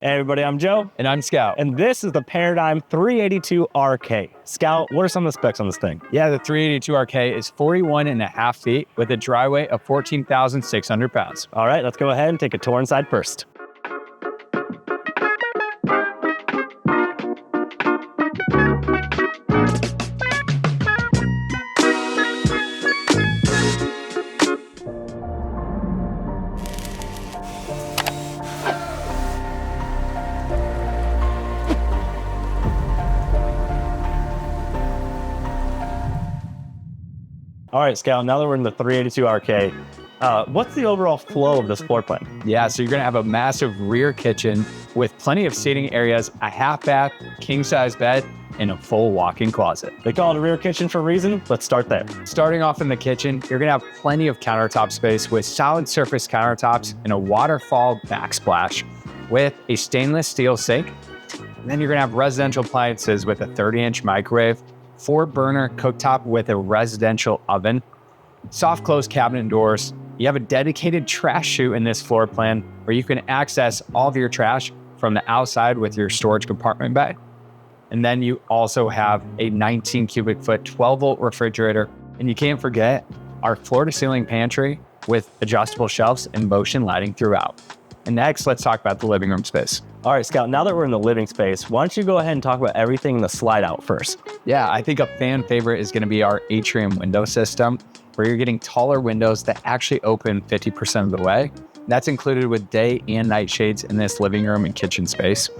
Hey everybody, I'm Joe. And I'm Scout. And this is the Paradigm 382RK. Scout, what are some of the specs on this thing? Yeah, the 382RK is 41.5 feet with a dry weight of 14,600 pounds. All right, let's go ahead and take a tour inside first. All right, Scout, now that we're in the 382RK, what's the overall flow of this floor plan? Yeah, so you're gonna have a massive rear kitchen with plenty of seating areas, a half bath, king size bed, and a full walk-in closet. They call it a rear kitchen for a reason. Let's start there. Starting off in the kitchen, you're gonna have plenty of countertop space with solid surface countertops and a waterfall backsplash with a stainless steel sink. And then you're gonna have residential appliances with a 30-inch microwave, 4-burner cooktop with a residential oven, soft close cabinet doors. You have a dedicated trash chute in this floor plan where you can access all of your trash from the outside with your storage compartment bay. And then you also have a 19 cubic foot, 12-volt refrigerator. And you can't forget our floor to ceiling pantry with adjustable shelves and motion lighting throughout. And next, let's talk about the living room space. All right, Scout, now that we're in the living space, why don't you go ahead and talk about everything in the slide out first? Yeah, I think a fan favorite is gonna be our atrium window system, where you're getting taller windows that actually open 50% of the way. That's included with day and night shades in this living room and kitchen space.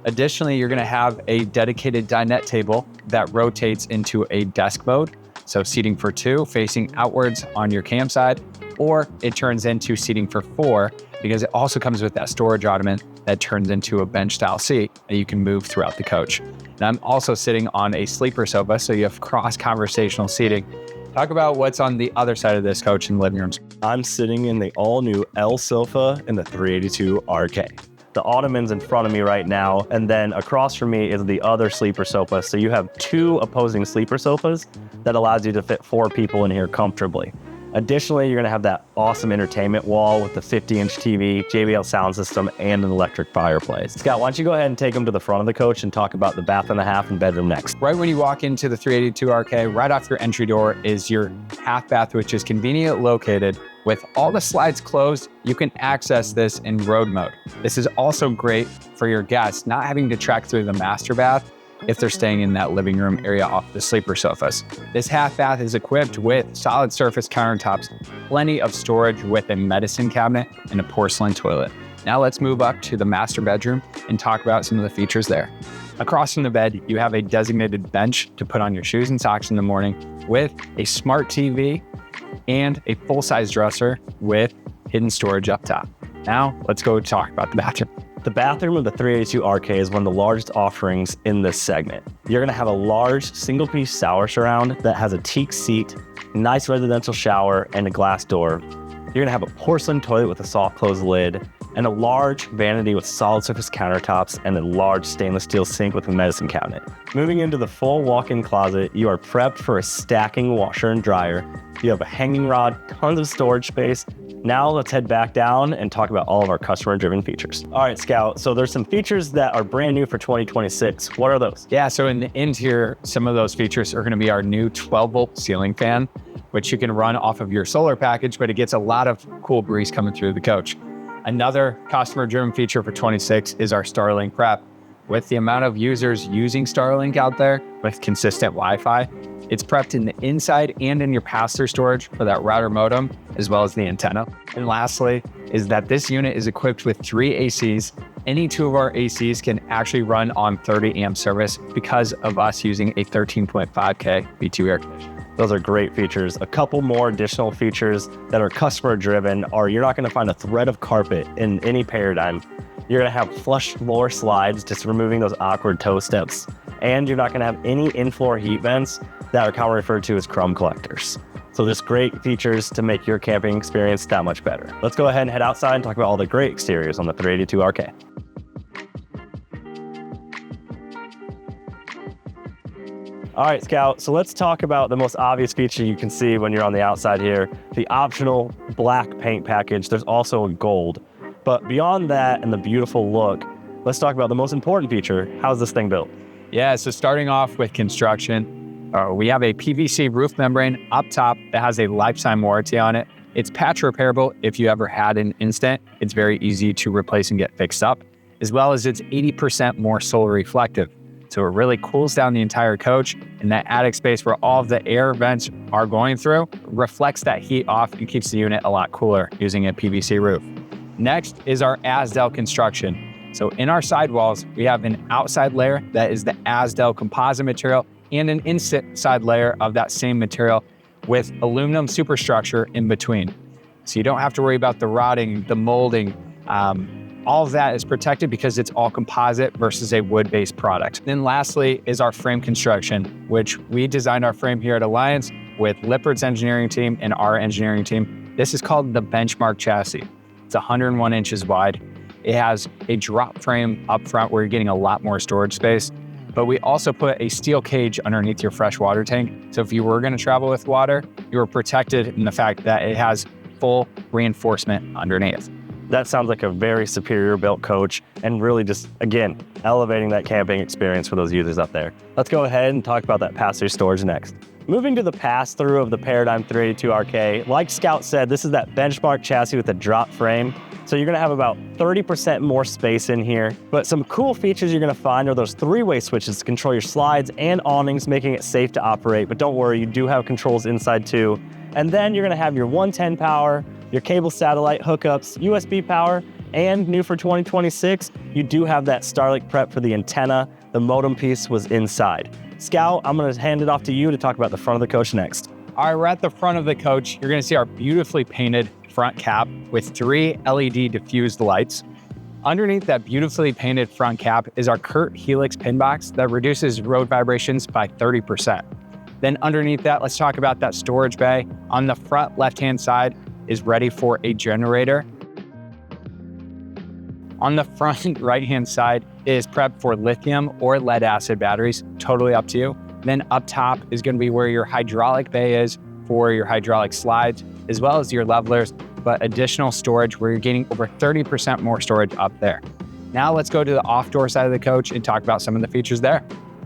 Additionally, you're gonna have a dedicated dinette table that rotates into a desk mode. So seating for 2 facing outwards on your campsite, or it turns into seating for 4 because it also comes with that storage ottoman that turns into a bench style seat that you can move throughout the coach. And I'm also sitting on a sleeper sofa, so you have cross conversational seating. Talk about what's on the other side of this coach in the living room. I'm sitting in the all new L sofa in the 382RK. The ottoman's in front of me right now, and then across from me is the other sleeper sofa. So you have 2 opposing sleeper sofas that allows you to fit 4 people in here comfortably. Additionally, you're gonna have that awesome entertainment wall with the 50-inch TV, JBL sound system, and an electric fireplace. Scott, why don't you go ahead and take them to the front of the coach and talk about the bath and a half and bedroom next. Right when you walk into the 382RK, right off your entry door is your half bath, which is conveniently located. With all the slides closed, you can access this in road mode. This is also great for your guests, not having to trek through the master bath if they're staying in that living room area off the sleeper sofas. This half bath is equipped with solid surface countertops, plenty of storage with a medicine cabinet and a porcelain toilet. Now let's move up to the master bedroom and talk about some of the features there. Across from the bed, you have a designated bench to put on your shoes and socks in the morning with a smart TV and a full-size dresser with hidden storage up top. Now let's go talk about the bathroom. The bathroom of the 382RK is one of the largest offerings in this segment. You're gonna have a large single-piece shower surround that has a teak seat, nice residential shower, and a glass door. You're gonna have a porcelain toilet with a soft close lid, and a large vanity with solid surface countertops and a large stainless steel sink with a medicine cabinet. Moving into the full walk-in closet, you are prepped for a stacking washer and dryer. You have a hanging rod, tons of storage space. Now let's head back down and talk about all of our customer-driven features. All right, Scout, so there's some features that are brand new for 2026. What are those? Yeah, so in the interior, some of those features are gonna be our new 12-volt ceiling fan, which you can run off of your solar package, but it gets a lot of cool breeze coming through the coach. Another customer-driven feature for 26 is our Starlink prep. With the amount of users using Starlink out there with consistent Wi-Fi, it's prepped in the inside and in your pass-through storage for that router modem, as well as the antenna. And lastly, is that this unit is equipped with 3 ACs. Any 2 of our ACs can actually run on 30 amp service because of us using a 13.5K B2 air conditioner. Those are great features. A couple more additional features that are customer driven are you're not gonna find a thread of carpet in any Paradigm. You're gonna have flush floor slides, just removing those awkward toe steps. And you're not gonna have any in-floor heat vents that are commonly referred to as crumb collectors. So there's great features to make your camping experience that much better. Let's go ahead and head outside and talk about all the great exteriors on the 382RK. All right, Scout, so let's talk about the most obvious feature you can see when you're on the outside here, the optional black paint package. There's also a gold. But beyond that and the beautiful look, let's talk about the most important feature. How's this thing built? Yeah, so starting off with construction, we have a PVC roof membrane up top that has a lifetime warranty on it. It's patch repairable if you ever had an instant. It's very easy to replace and get fixed up, as well as it's 80% more solar reflective. So it really cools down the entire coach, and that attic space where all of the air vents are going through reflects that heat off and keeps the unit a lot cooler using a PVC roof. Next is our Asdel construction. So in our sidewalls, we have an outside layer that is the Asdel composite material and an inside layer of that same material with aluminum superstructure in between. So you don't have to worry about the rotting, the molding. All of that is protected because it's all composite versus a wood-based product. Then lastly is our frame construction, which we designed our frame here at Elegance with Lippard's engineering team and our engineering team. This is called the benchmark chassis. It's 101 inches wide. It has a drop frame up front where you're getting a lot more storage space, but we also put a steel cage underneath your fresh water tank. So if you were gonna travel with water, you were protected in the fact that it has full reinforcement underneath. That sounds like a very superior built coach and really just, again, elevating that camping experience for those users up there. Let's go ahead and talk about that pass-through storage next. Moving to the pass-through of the Paradigm 382RK, like Scout said, this is that benchmark chassis with a drop frame. So you're gonna have about 30% more space in here. But some cool features you're gonna find are those three-way switches to control your slides and awnings, making it safe to operate. But don't worry, you do have controls inside too. And then you're gonna have your 110 power, your cable satellite hookups, USB power, and new for 2026, you do have that Starlink prep for the antenna. The modem piece was inside. Scout, I'm gonna hand it off to you to talk about the front of the coach next. All right, we're at the front of the coach. You're gonna see our beautifully painted front cap with 3 LED diffused lights. Underneath that beautifully painted front cap is our Curt Helix pin box that reduces road vibrations by 30%. Then underneath that, let's talk about that storage bay. On the front left-hand side is ready for a generator. On the front right-hand side is prepped for lithium or lead acid batteries, totally up to you. Then up top is gonna be where your hydraulic bay is for your hydraulic slides, as well as your levelers, but additional storage where you're getting over 30% more storage up there. Now let's go to the off-door side of the coach and talk about some of the features there.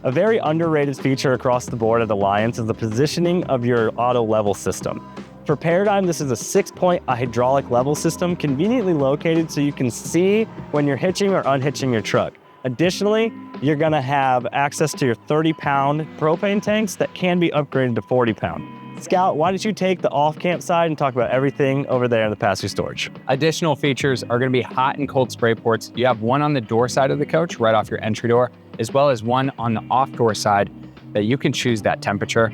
A very underrated feature across the board at Elegance is the positioning of your auto level system. For Paradigm, this is a 6-point hydraulic level system conveniently located so you can see when you're hitching or unhitching your truck. Additionally, you're gonna have access to your 30-pound propane tanks that can be upgraded to 40-pound. Scout, why don't you take the off-camp side and talk about everything over there in the pass-through storage? Additional features are gonna be hot and cold spray ports. You have one on the door side of the coach, right off your entry door, as well as one on the off-door side that you can choose that temperature.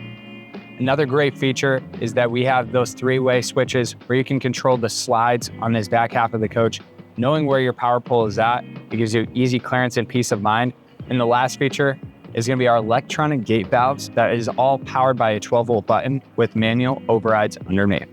Another great feature is that we have those 3-way switches where you can control the slides on this back half of the coach. Knowing where your power pole is at, it gives you easy clearance and peace of mind. And the last feature is gonna be our electronic gate valves that is all powered by a 12-volt button with manual overrides underneath.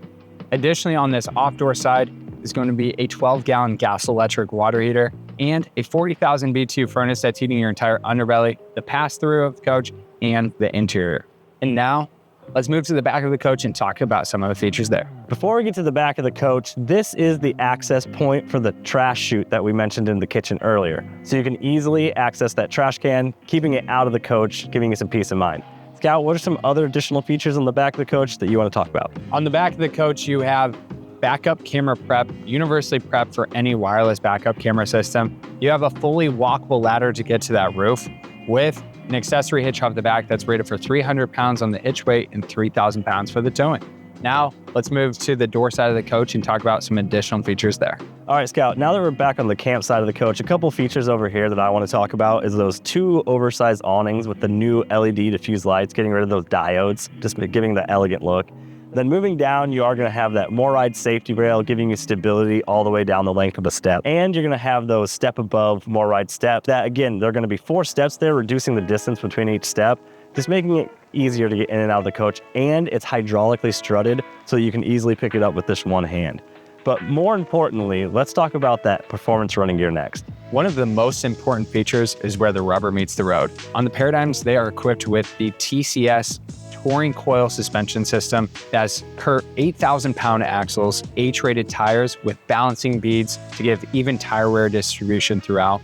Additionally, on this off-door side is going to be a 12-gallon gas-electric water heater and a 40,000 BTU furnace that's heating your entire underbelly, the pass-through of the coach, and the interior. And now, let's move to the back of the coach and talk about some of the features there. Before we get to the back of the coach, this is the access point for the trash chute that we mentioned in the kitchen earlier. So you can easily access that trash can, keeping it out of the coach, giving you some peace of mind. Scout, what are some other additional features on the back of the coach that you want to talk about? On the back of the coach, you have backup camera prep, universally prepped for any wireless backup camera system. You have a fully walkable ladder to get to that roof with an accessory hitch off the back that's rated for 300 pounds on the hitch weight and 3,000 pounds for the towing. Now, let's move to the door side of the coach and talk about some additional features there. All right, Scout, now that we're back on the camp side of the coach, a couple features over here that I want to talk about is those 2 oversized awnings with the new LED diffused lights, getting rid of those diodes, just giving the elegant look. Then moving down, you are going to have that MORryde safety rail, giving you stability all the way down the length of the step. And you're going to have those step above MORryde steps that, again, they're going to be 4 steps there, reducing the distance between each step, just making it easier to get in and out of the coach. And it's hydraulically strutted, so you can easily pick it up with this one hand. But more importantly, let's talk about that performance running gear next. One of the most important features is where the rubber meets the road. On the Paradigms, they are equipped with the TCS touring coil suspension system that has Curt 8,000-pound axles, H-rated tires with balancing beads to give even tire wear distribution throughout.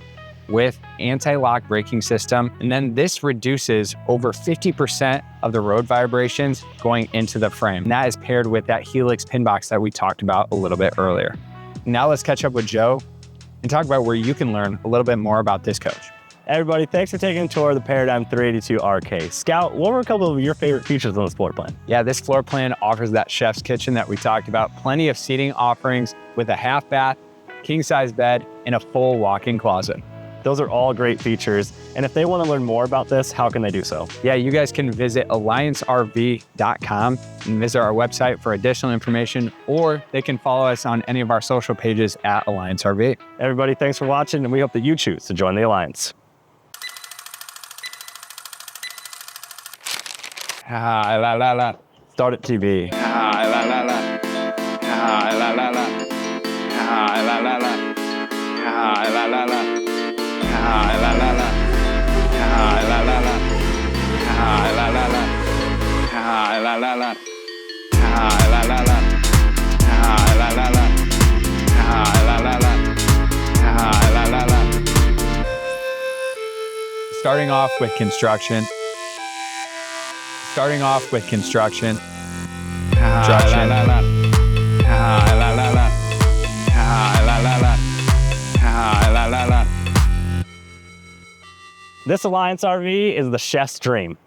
with anti-lock braking system. And then this reduces over 50% of the road vibrations going into the frame. And that is paired with that Helix pin box that we talked about a little bit earlier. Now let's catch up with Joe and talk about where you can learn a little bit more about this coach. Everybody, thanks for taking a tour of the Paradigm 382 RK. Scout, what were a couple of your favorite features on this floor plan? Yeah, this floor plan offers that chef's kitchen that we talked about, plenty of seating offerings with a half bath, king size bed, and a full walk-in closet. Those are all great features. And if they want to learn more about this, how can they do so? Yeah, you guys can visit alliancerv.com and visit our website for additional information, or they can follow us on any of our social pages at Alliance RV. Everybody, thanks for watching, and we hope that you choose to join the Alliance. Ah, la la la. Start at TV. Ah, la la la. Ah, la la la. Ah, la la la. Ah, la la la. Ah, la la la. Ah, la la la. Ah, la la la. Ah, la la la. Ah, la la la. Ah, la la la. Ah, la la la. Ah, la la la. Starting off with construction. Starting off with construction. Construction. La, la, la. La, la, la. La, la, la. La, la, la. This Alliance RV is the chef's dream.